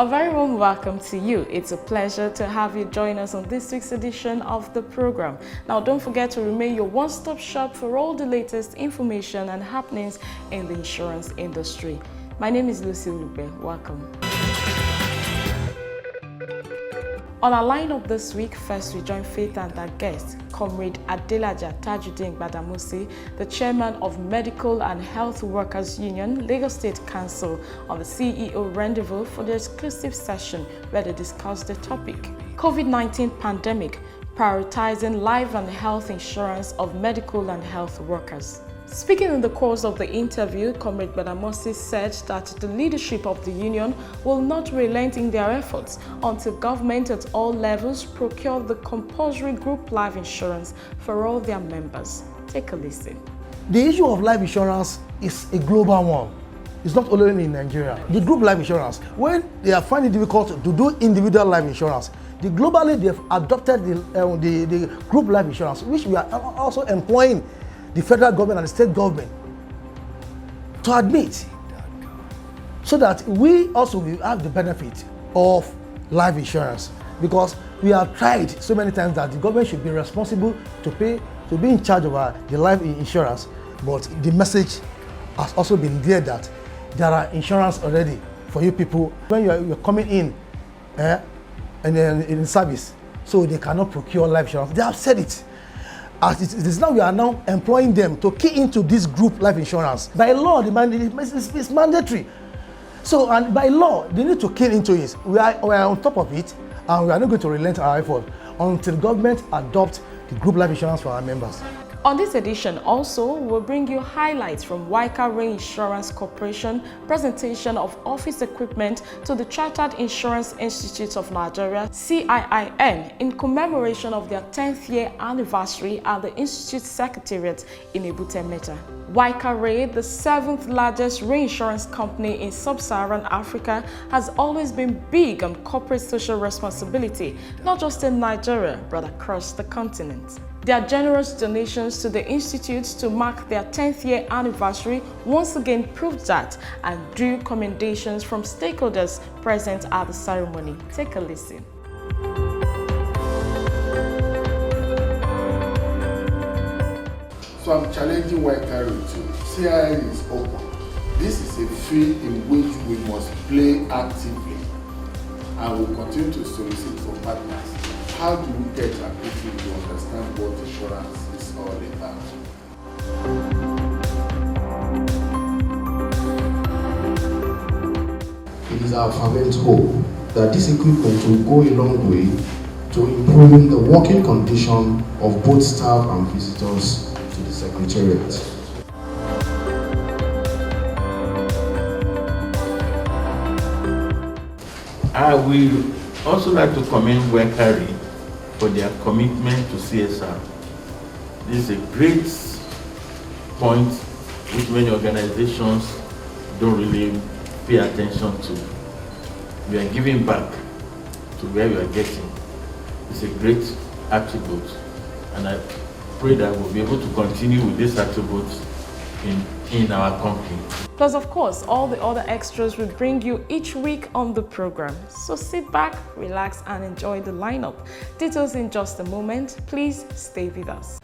A very warm welcome to you. It's a pleasure to have you join us on this week's edition of the program. Now, don't forget to remain your one-stop shop for all the latest information and happenings in the insurance industry. My name is Lucy Lupe. Welcome. On our lineup this week, first we join Faith and our guest, Comrade Adelaja Tajuddin Gbadamosi, the chairman of Medical and Health Workers Union, Lagos State Council, on the CEO Rendezvous for the exclusive session where they discuss the topic, COVID-19 pandemic, prioritizing life and health insurance of medical and health workers. Speaking in the course of the interview, Comrade Gbadamosi said that the leadership of the union will not relent in their efforts until government at all levels procure the compulsory group life insurance for all their members. Take a listen. The issue of life insurance is a global one. It's not only in Nigeria. The group life insurance, when they are finding it difficult to do individual life insurance, globally they've adopted the group life insurance, which we are also employing the federal government and the state government to admit, so that we also will have the benefit of life insurance, because we have tried so many times that the government should be responsible to be in charge of the life insurance, but the message has also been there that there are insurance already for you people when you're coming in in service, so they cannot procure life insurance. They have said it. As it is now, we are now employing them to key into this group life insurance. By law, it's mandatory. So, and by law, they need to key into it. We are on top of it, and we are not going to relent our effort until government adopts the group life insurance for our members. On this edition also, we'll bring you highlights from Waika Reinsurance Corporation, presentation of office equipment to the Chartered Insurance Institute of Nigeria, CIIN, in commemoration of their 10th year anniversary at the Institute Secretariat in Ebute Metta. Waika Re, the 7th largest reinsurance company in sub-Saharan Africa, has always been big on corporate social responsibility, not just in Nigeria, but across the continent. Their generous donations to the Institute to mark their 10th year anniversary once again proved that, and drew commendations from stakeholders present at the ceremony. Take a listen. So I'm challenging Waika to CIN is open. This is a field in which we must play actively, and we'll continue to solicit for partners. How do we get our people to understand what insurance is all about? It is our fervent hope that this equipment will go a long way to improving the working condition of both staff and visitors to the Secretariat. I will also like to commend Waika for their commitment to CSR. This is a great point which many organizations don't really pay attention to. We are giving back to where we are getting. It's a great attribute, and I pray that we'll be able to continue with this attribute in our company. Plus, of course, all the other extras we bring you each week on the program. So sit back, relax, and enjoy the lineup. Details in just a moment. Please stay with us.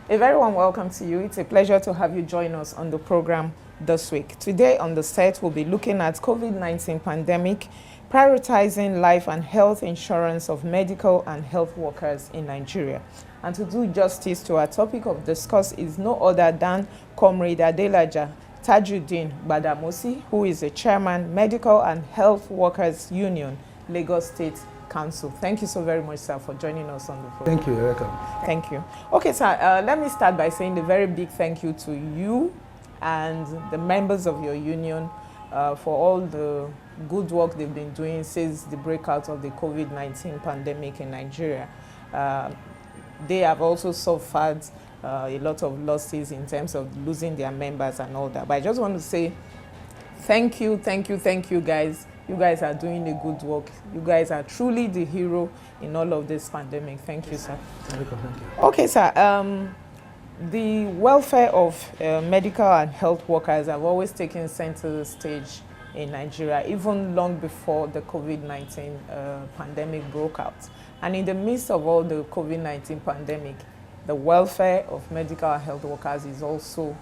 A very warm welcome to you. It's a pleasure to have you join us on the program this week. Today on the set, we'll be looking at COVID-19 pandemic, prioritizing life and health insurance of medical and health workers in Nigeria. And to do justice to our topic of discuss is no other than Comrade Adelaja Tajuddin Gbadamosi, who is the chairman, Medical and Health Workers Union, Lagos State Council. Thank you so very much, sir, for joining us on the program. Thank you. You're welcome. Thank you. Okay, sir, let me start by saying a very big thank you to you and the members of your union for all the good work they've been doing since the breakout of the COVID-19 pandemic in Nigeria. They have also suffered a lot of losses in terms of losing their members and all that. But I just want to say thank you guys. You guys are doing a good work. You guys are truly the hero in all of this pandemic. Thank you, sir. Thank you. Okay, sir. The welfare of medical and health workers have always taken center stage in Nigeria, even long before the COVID-19 pandemic broke out. And in the midst of all the COVID-19 pandemic, the welfare of medical and health workers is also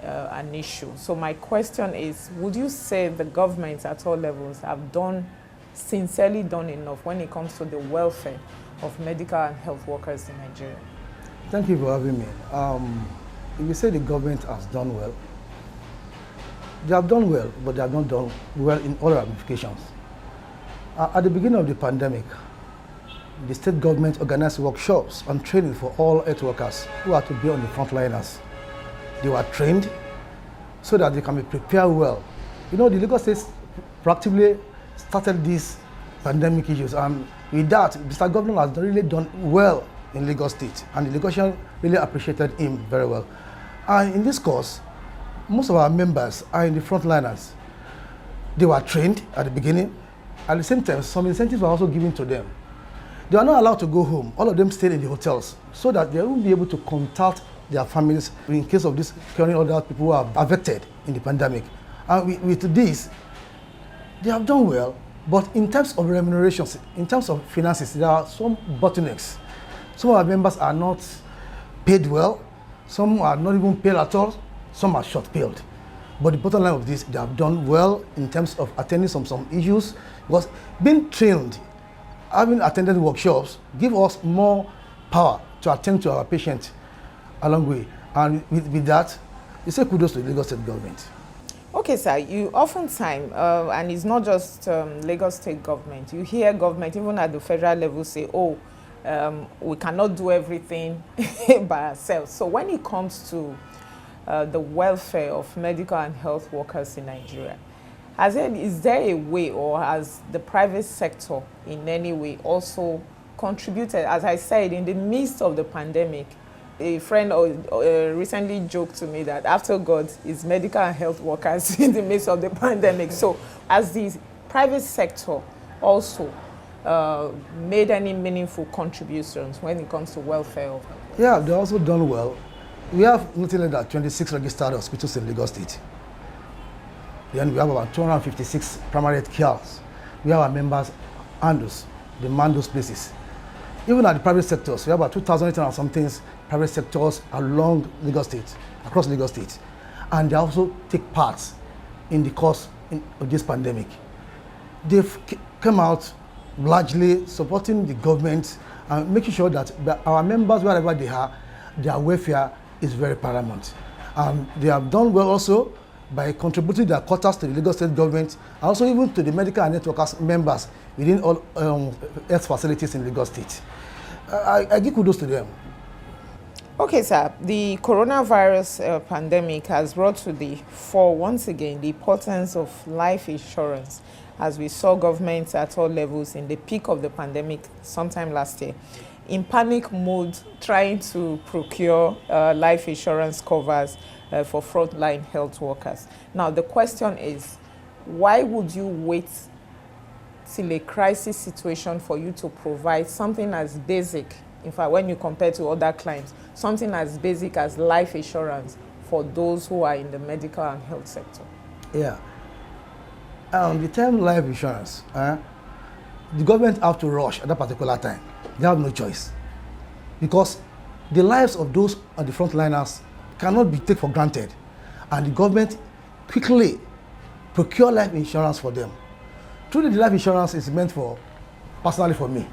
an issue. So my question is, would you say the government at all levels have sincerely done enough when it comes to the welfare of medical and health workers in Nigeria? Thank you for having me. If you say the government has done well, they have done well, but they have not done well in all ramifications. At the beginning of the pandemic, the state government organized workshops and training for all health workers who are to be on the frontliners. They were trained so that they can be prepared well. You know, the Lagos State proactively started these pandemic issues, and with that, Mr. Governor has really done well in Lagos State, and the Lagosians really appreciated him very well. And in this course, most of our members are in the frontliners. They were trained at the beginning. At the same time, some incentives were also given to them. They are not allowed to go home. All of them stayed in the hotels so that they will be able to contact their families in case of this caring other people who are affected in the pandemic. And with this, they have done well, but in terms of remunerations, in terms of finances, there are some bottlenecks. Some of our members are not paid well, some are not even paid at all, some are short paid. But the bottom line of this, they have done well in terms of attending some issues, because being trained, having attended workshops, give us more power to attend to our patients along the way. And with that, you say kudos to the Lagos State government. Okay, sir, you oftentimes, and it's not just Lagos State government, you hear government, even at the federal level, say, oh, we cannot do everything by ourselves. So when it comes to the welfare of medical and health workers in Nigeria, is there a way, or has the private sector in any way also contributed? As I said, in the midst of the pandemic, a friend recently joked to me that after God is medical and health workers in the midst of the pandemic. So has the private sector also made any meaningful contributions when it comes to welfare of health? Yeah, they've also done well. We have nothing like that 26 registered hospitals in Lagos State. Then we have about 256 primary health cares. We have our members handles, they man those places. Even at the private sectors, we have about 2,800 something private sectors along Lagos State, across Lagos State. And they also take part in the course of this pandemic. They've come out largely supporting the government and making sure that our members, wherever they are, their welfare is very paramount. And they have done well also by contributing their quotas to the Lagos State government, and also even to the medical and health workers members within all health facilities in Lagos State. I give kudos to them. Okay, sir. The coronavirus pandemic has brought to the fore once again the importance of life insurance, as we saw governments at all levels in the peak of the pandemic sometime last year in panic mode trying to procure life insurance covers for frontline health workers. Now, the question is, why would you wait till a crisis situation for you to provide something as basic, in fact, when you compare to other clients, something as basic as life insurance for those who are in the medical and health sector? Yeah. The term life insurance, the government have to rush at that particular time. They have no choice, because the lives of those on the frontliners cannot be taken for granted, and the government quickly procure life insurance for them. Truly, the life insurance is meant for, personally for me,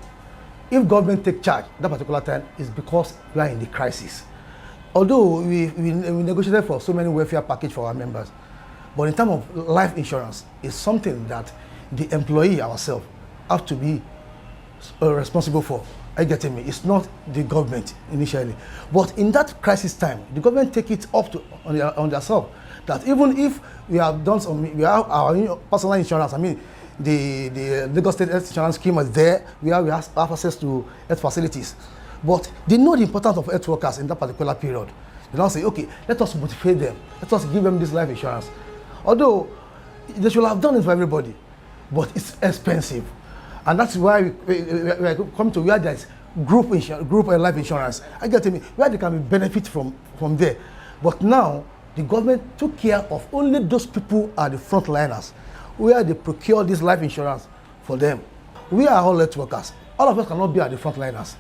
if government take charge at that particular time, is because we are in the crisis. Although we negotiated for so many welfare package for our members, but in terms of life insurance, it's something that the employee ourselves have to be responsible for. Are you getting me? It's not the government initially. But in that crisis time, the government take it up to on themselves, that even if we have done we have our personal insurance, I mean, the Lagos State Health Insurance Scheme is there, we have access to health facilities. But they know the importance of health workers in that particular period. They now say, okay, let us motivate them, let us give them this life insurance. Although they should have done it for everybody. but it's expensive. And that's why we are coming to where there's group life insurance. I get to me where they can benefit from there. But now the government took care of only those people are the frontliners, where they procure this life insurance for them. We are all health workers. All of us cannot be at the frontliners,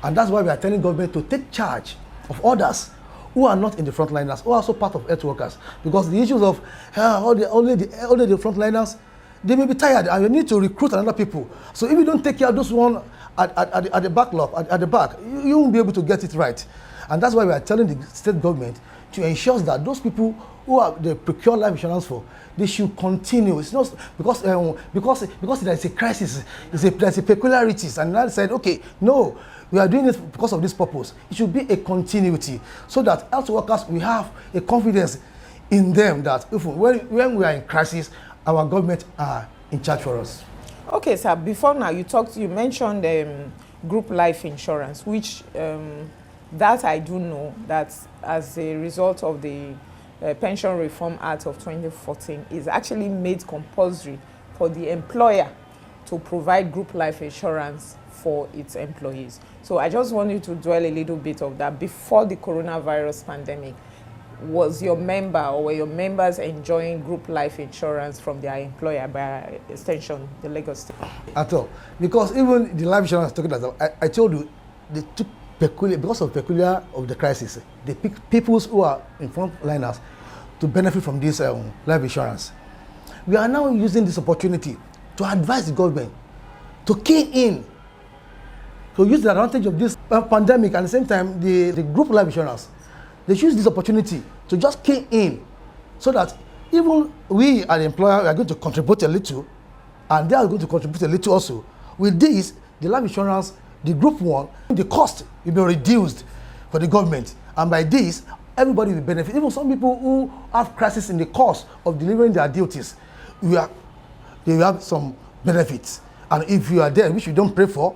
and that's why we are telling government to take charge of others who are not in the frontliners, who are also part of health workers, because the issues of only the frontliners, they may be tired and you need to recruit another people. So if you don't take care of those one at the backlog, at the back, you won't be able to get it right. And that's why we are telling the state government to ensure that those people who are they procure life insurance for, they should continue. It's not because there is a crisis, there's a peculiarities, and I said, okay, no, we are doing it because of this purpose. It should be a continuity, so that health workers, we have a confidence in them that if when we are in crisis, our government are in charge for us. Okay, sir. Before now, you mentioned group life insurance, which that I do know that as a result of the Pension Reform Act of 2014 is actually made compulsory for the employer to provide group life insurance for its employees. So I just want you to dwell a little bit of that. Before the coronavirus pandemic, was your member or were your members enjoying group life insurance from their employer, by extension, the Lagos State? At all. Because even the life insurance talking about, I told you, they took because of peculiar of the crisis, they pick people who are in front liners to benefit from this life insurance. We are now using this opportunity to advise the government to key in, to use the advantage of this pandemic, and at the same time, the group life insurance. They use this opportunity to just key in, so that even we as the employer are going to contribute a little, and they are going to contribute a little also. With this, the life insurance, the group one, the cost will be reduced for the government, and by this, everybody will benefit. Even some people who have crisis in the course of delivering their duties, they will have some benefits. And if you are there, which you don't pray for,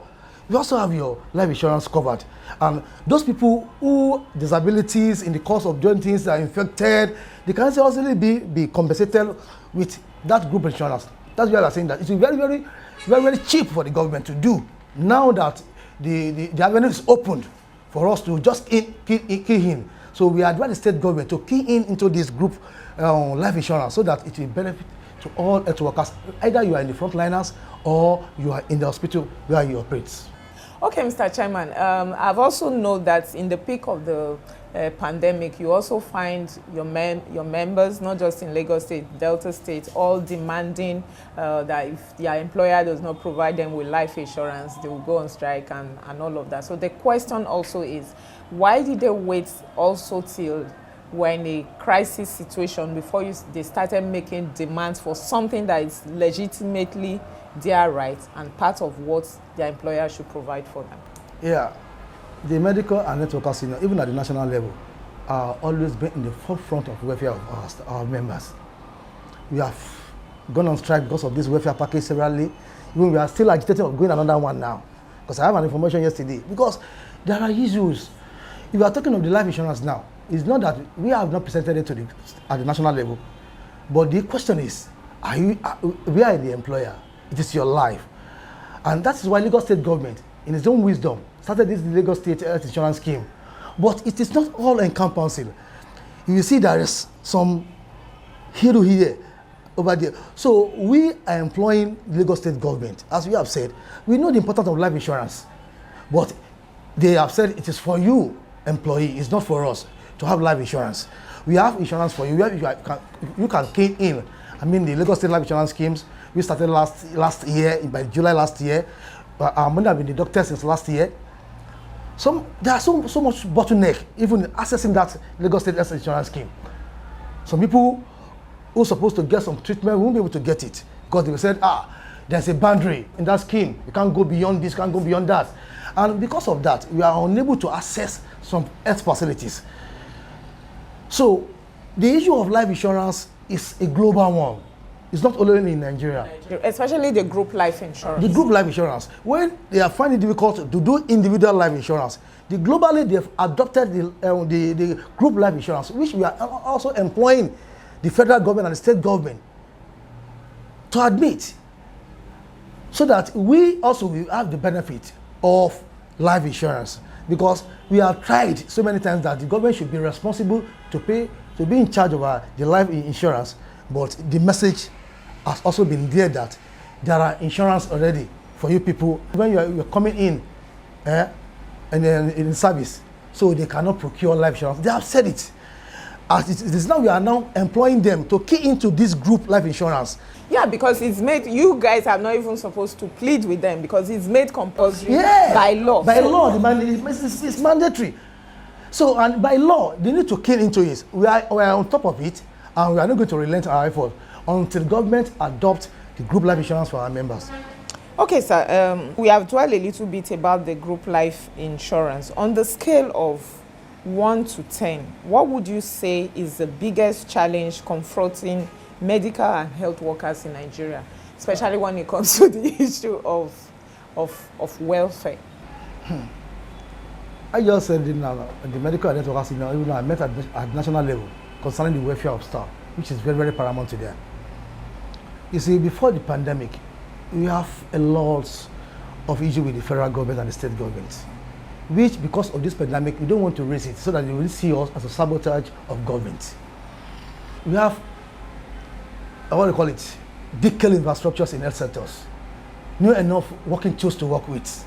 you also have your life insurance covered. And those people who disabilities in the course of doing things are infected, they can also be compensated with that group insurance. That's why I'm saying that it's very, very, very, very cheap for the government to do. Now that the avenue is opened for us to just key in. So we advise the state government to key into this group life insurance, so that it will benefit to all health workers. Either you are in the frontliners or you are in the hospital where you operate. Okay, Mr. Chairman, I've also known that in the peak of the pandemic, you also find your members, not just in Lagos State, Delta State, all demanding that if their employer does not provide them with life insurance, they will go on strike and all of that. So the question also is, why did they wait also till we're in a crisis situation before they started making demands for something that is legitimately their right and part of what their employer should provide for them? Yeah, the medical and health workers, even at the national level, are always been in the forefront of welfare of our members. We have gone on strike because of this welfare package severally. Even we are still agitating of going another one now, because I have an information yesterday. Because there are issues. If you are talking of the life insurance now, it's not that we have not presented it at the national level, but the question is, we are the employer. It is your life. And that is why Lagos State government, in its own wisdom, started this Lagos State Health Insurance Scheme. But it is not all encompassing. You see there is some here, over there. So we are employing Lagos State government. As we have said, we know the importance of life insurance. But they have said it is for you, employee, it's not for us to have life insurance. We have insurance for you. You can key in. I mean, the Lagos State Life Insurance Schemes, we started last year, by July last year. Our money have been deducted since last year. There are so much bottleneck even accessing that Lagos State Health Insurance Scheme. Some people who are supposed to get some treatment won't be able to get it because they said, there's a boundary in that scheme. You can't go beyond this, can't go beyond that. And because of that, we are unable to access some health facilities. So the issue of life insurance is a global one. It's not only in Nigeria. Especially the group life insurance. The group life insurance. When they are finding it difficult to do individual life insurance, globally they have adopted the group life insurance, which we are also employing the federal government and the state government to admit so that we also will have the benefit of life insurance, because we have tried so many times that the government should be responsible to pay, to be in charge of the life insurance, but the message has also been there that there are insurance already for you people when you're coming in in service, so they cannot procure life insurance. They have said it. As it is now, we are now employing them to key into this group life insurance. Yeah, because it's made, you guys are not even supposed to plead with them because it's made compulsory by law. By law, it's mandatory. So, and by law, they need to key into it. We are on top of it, and we are not going to relent our effort until government adopts the group life insurance for our members. Okay, sir, we have dwelled a little bit about the group life insurance. On the scale of 1 to 10, what would you say is the biggest challenge confronting medical and health workers in Nigeria, especially when it comes to the issue of welfare? I just said the medical and health workers, even I met at national level concerning the welfare of staff, which is very, very paramount to them. You see, before the pandemic, we have a lot of issues with the federal government and the state government, which, because of this pandemic, we don't want to raise it so that they will see us as a sabotage of government. We have, what do you call it, decaying infrastructures in health sectors, not enough working tools to work with.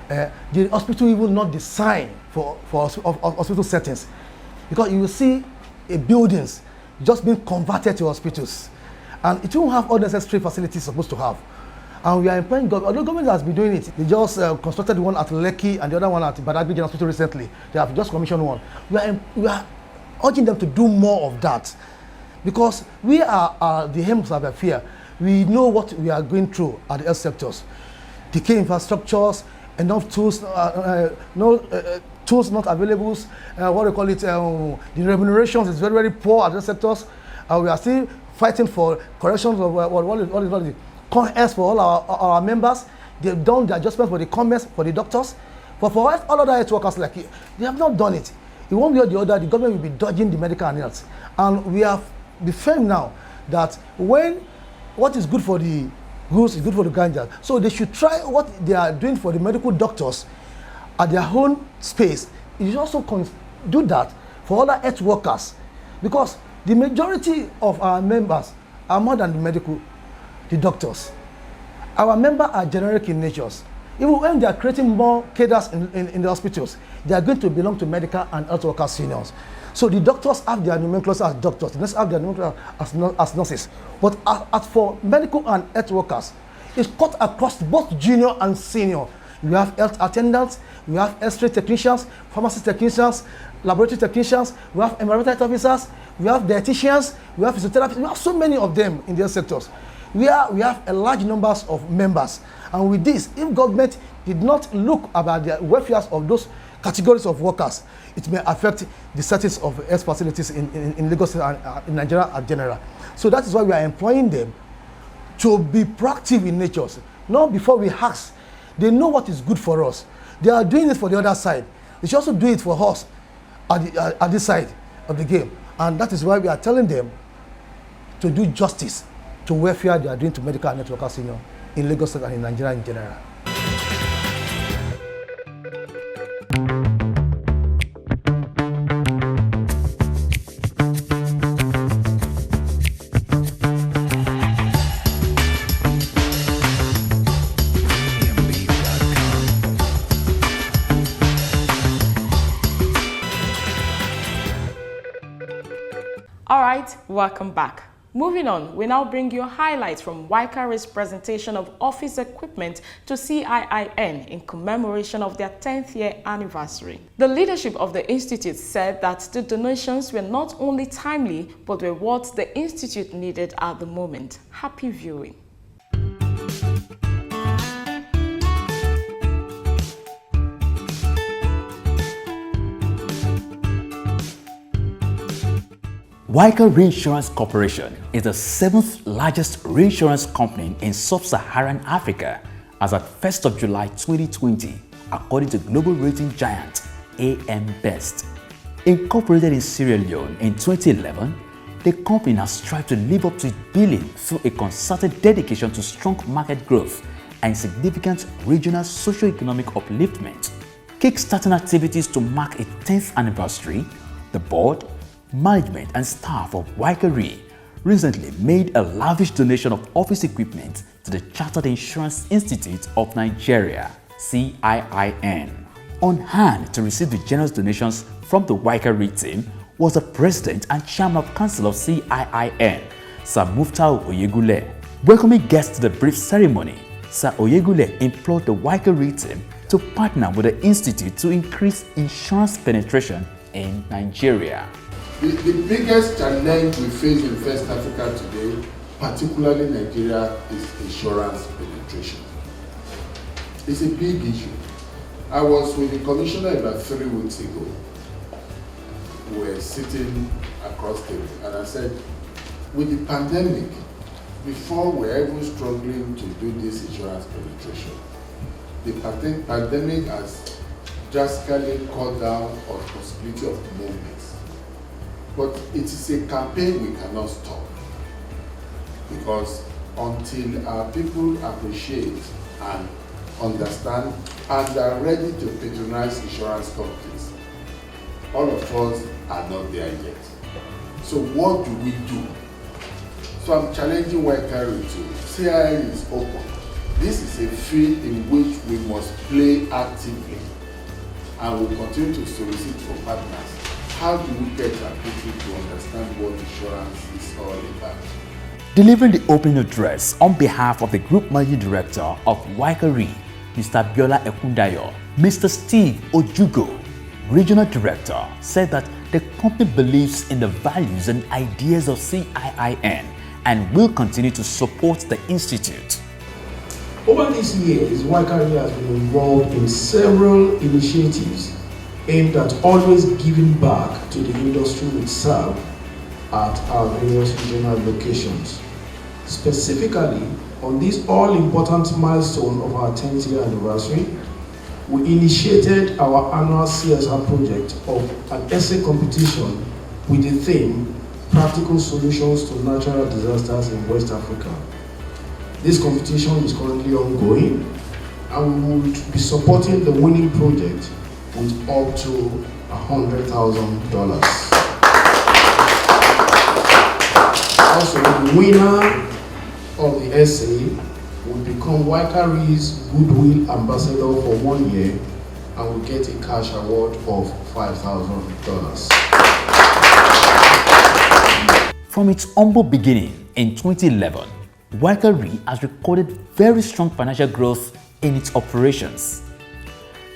The hospital even not designed for hospital settings, because you will see buildings just being converted to hospitals, and it won't have all necessary facilities it's supposed to have. And we are employing government. Although government has been doing it, they just constructed one at Lekki and the other one at Badagry General Hospital recently. They have just commissioned one. We are urging them to do more of that, because we are the hems of affair. We know what we are going through at the health sectors. Decay infrastructures, enough tools, tools not available. What do you call it? The remunerations is very, very poor at the sectors. We are still fighting for corrections of what is CONS for all our members. They've done the adjustments for the CONS for the doctors, but for all other health workers like you, they have not done it. In one way or the other, the government will be dodging the medical and health. And we have the firm now that when what is good for the goose is good for the ganja, so they should try what they are doing for the medical doctors at their own space. You should also do that for other health workers, because the majority of our members are more than the doctors. Our members are generic in nature. Even when they are creating more cadres in the hospitals, they are going to belong to medical and health workers seniors. So the doctors have their nomenclature as doctors, the nurses have their nomenclature as nurses. But as for medical and health workers, it's cut across both junior and senior. We have health attendants, we have X-ray technicians, pharmacy technicians, laboratory technicians, we have environmental health officers, we have dietitians, we have physiotherapists, we have so many of them in their sectors. We have a large numbers of members, and with this, if government did not look about the welfare of those categories of workers, it may affect the status of health facilities in Lagos and in Nigeria in general. So that is why we are employing them to be proactive in nature. Not before we ask. They know what is good for us. They are doing it for the other side. They should also do it for us at this side of the game. And that is why we are telling them to do justice to welfare they are doing to medical and health workers senior in Lagos and in Nigeria in general. All right, welcome back. Moving on, we now bring you highlights from YCARI's presentation of office equipment to CIIN in commemoration of their 10th year anniversary. The leadership of the institute said that the donations were not only timely, but were what the institute needed at the moment. Happy viewing. YCAR Reinsurance Corporation is the 7th largest reinsurance company in sub-Saharan Africa as at 1st of July 2020, according to global rating giant AM Best. Incorporated in Sierra Leone in 2011, the company has strived to live up to its billing through a concerted dedication to strong market growth and significant regional socio-economic upliftment. Kickstarting activities to mark its 10th anniversary, the board, management and staff of Waikari recently made a lavish donation of office equipment to the Chartered Insurance Institute of Nigeria, CIIN. On hand to receive the generous donations from the Waikari team was the President and Chairman of Council of CIIN, Sir Muftau Oyegule. Welcoming guests to the brief ceremony, Sir Oyegule implored the Waikari team to partner with the Institute to increase insurance penetration in Nigeria. The biggest challenge we face in West Africa today, particularly Nigeria, is insurance penetration. It's a big issue. I was with the commissioner about 3 weeks ago. We were sitting across the table and I said, with the pandemic, before we were even struggling to do this insurance penetration, the pandemic has drastically cut down on the possibility of movements. But it is a campaign we cannot stop, because until our people appreciate and understand and are ready to patronize insurance companies, all of us are not there yet. So what do we do? So I'm challenging Waikari to CIN is open. This is a field in which we must play actively, and we'll continue to solicit for partners. How do we get our people to understand what insurance is all about? Delivering the opening address on behalf of the Group Managing Director of Waikari, Mr. Biola Ekundayo, Mr. Steve Ojugo, Regional Director, said that the company believes in the values and ideas of CIIN and will continue to support the Institute. Over these years, Waikari has been involved in several initiatives aimed at always giving back to the industry we serve at our various regional locations. Specifically, on this all-important milestone of our 10th year anniversary, we initiated our annual CSR project of an essay competition with the theme Practical Solutions to Natural Disasters in West Africa. This competition is currently ongoing, and we will be supporting the winning project with up to $100,000. Also, the winner of the essay will become Waikari's Goodwill Ambassador for 1 year and will get a cash award of $5,000. From its humble beginning in 2011, Waikari has recorded very strong financial growth in its operations.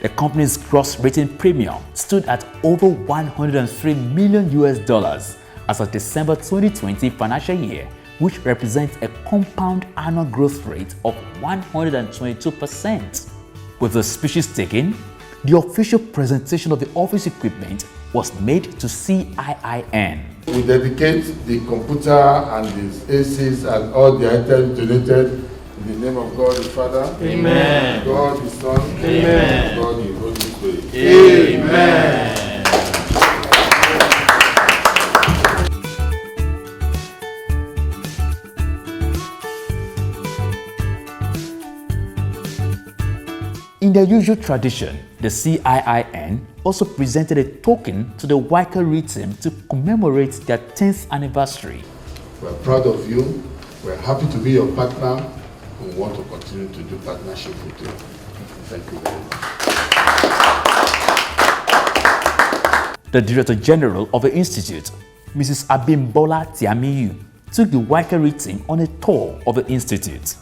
The company's gross written premium stood at over $103 million as of December 2020 financial year, which represents a compound annual growth rate of 122%. With the speeches taken, the official presentation of the office equipment was made to CIIN. We dedicate the computer and the ACs and all the items donated in the name of God the Father, Amen. God the Son, Amen. God the Holy Spirit. Amen. In their usual tradition, the CIIN also presented a token to the Waikari team to commemorate their 10th anniversary. We're proud of you. We're happy to be your partner. We want to continue to do partnership with you. Thank you very much. The Director General of the Institute, Mrs. Abimbola Tiamiyu, took the Waikari team on a tour of the Institute.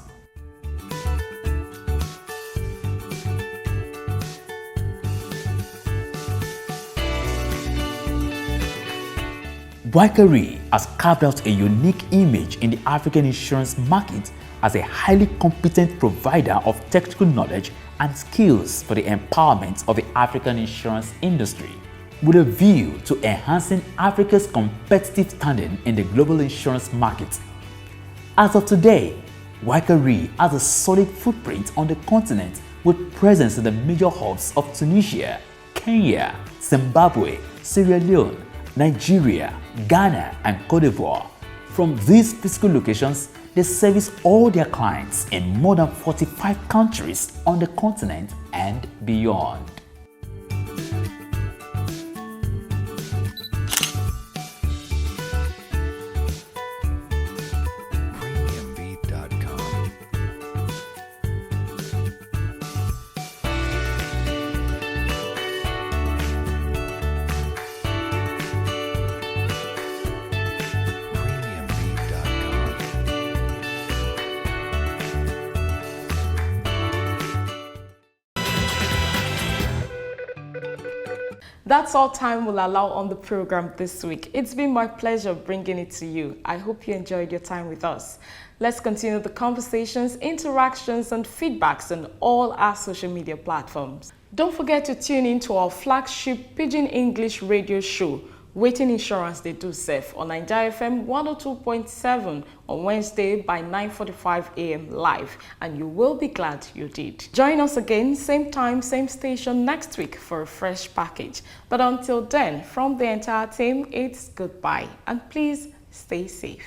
Waikari has carved out a unique image in the African insurance market as a highly competent provider of technical knowledge and skills for the empowerment of the African insurance industry, with a view to enhancing Africa's competitive standing in the global insurance market. As of today, Waikari has a solid footprint on the continent with presence in the major hubs of Tunisia, Kenya, Zimbabwe, Sierra Leone, Nigeria, Ghana, and Cote d'Ivoire. From these physical locations, They service all their clients in more than 45 countries on the continent and beyond. That's all time will allow on the program this week. It's been my pleasure bringing it to you. I hope you enjoyed your time with us. Let's continue the conversations, interactions, and feedbacks on all our social media platforms. Don't forget to tune in to our flagship Pidgin English radio show, Waiting Insurance They Do Safe, on Nigeria FM 102.7 on Wednesday by 9:45 a.m. live, and you will be glad you did. Join us again, same time, same station next week for a fresh package. But until then, from the entire team, it's goodbye, and please stay safe.